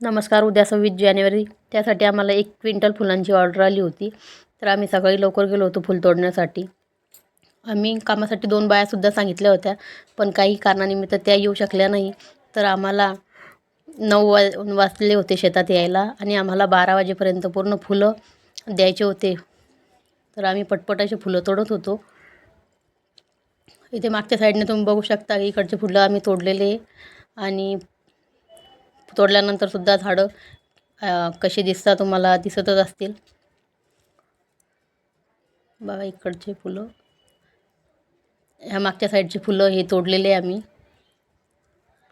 नमस्कार. उद्या 26 जानेवारी, त्यासाठी आम्हाला 1 क्विंटल फुलांची ऑर्डर आली होती. तर आम्ही सकाळी लवकर गेलो होतो फुल तोडण्यासाठी. आम्ही कामासाठी 2 बायासुद्धा सांगितल्या होत्या, पण काही कारणानिमित्त त्या येऊ शकल्या नाही. तर आम्हाला 9 वाजले होते शेतात यायला आणि आम्हाला 12 वाजेपर्यंत पूर्ण फुलं द्यायचे होते. तर आम्ही पटपट अशी फुलं तोडत होतो. इथे मागच्या साईडने तुम्ही बघू शकता, इकडचे फुलं आम्ही तोडलेले आणि तोडल्यानंतर सुद्धा झाडं कशी दिसतात तुम्हाला दिसतच असतील. बघा इकडचे फुलं, ह्या मागच्या साईडची फुलं हे तोडलेले आम्ही.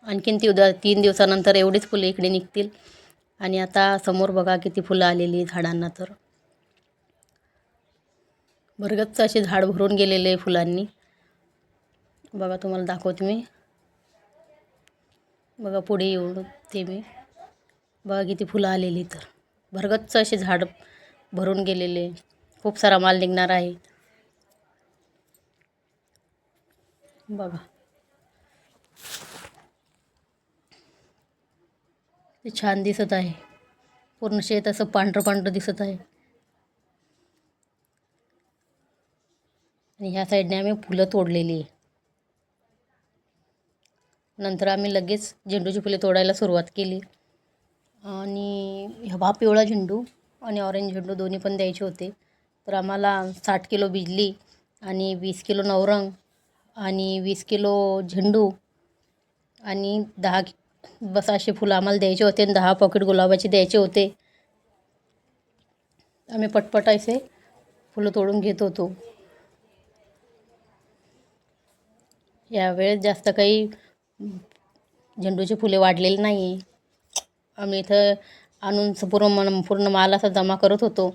आणखीन 3 दिवसानंतर एवढीच फुलं इकडे निघतील. आणि आता समोर बघा किती फुलं आलेली झाडांना. तर भरगच्च असे झाड भरून गेलेले फुलांनी. बघा तुम्हाला दाखवते मी. बघा पुढे येऊन ते मी बघा किती फुलं आलेली. तर भरगच्च असे झाड भरून गेलेले. खूप सारा माल निघणार आहे. बघा ते छान दिसत आहे. पूर्ण शेत असं पांढरं पांढरं दिसत आहे. आणि ह्या साईडने आम्ही फुलं तोडलेली आहे. नंतर आम्ही लगेच झेंडूची फुले तोडायला सुरुवात केली. आणि हा पिवळा झेंडू आणि ऑरेंज झेंडू दोन्ही पण द्यायचे होते. तर आम्हाला 60 किलो बिजली आणि 20 किलो नवरंग आणि 20 किलो झेंडू आणि 10 बस असे फुलं आम्हाला द्यायचे होते आणि 10 पॉकेट गुलाबाचे द्यायचे होते. आम्ही पटपट असे फुलं तोडून घेत होतो. यावेळेस जास्त काही झेंडूचे फुले वाढलेले नाही. आम्ही इथं आणून पूर्ण माल असा जमा करत होतो.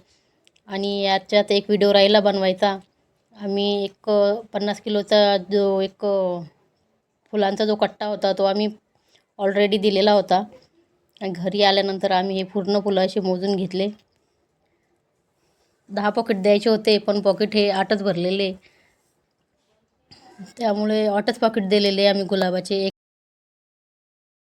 आणि याच्यात एक व्हिडिओ राहिला बनवायचा. आम्ही एक 50 किलोचा जो एक फुलांचा जो कट्टा होता तो आम्ही ऑलरेडी दिलेला होता. आणि घरी आल्यानंतर आम्ही हे पूर्ण फुलं असे मोजून घेतले. 10 पॉकेट द्यायचे होते, पण पॉकेट हे 8च भरलेले. त्यामुळे 8च पॉकेट दिलेले आम्ही गुलाबाचे.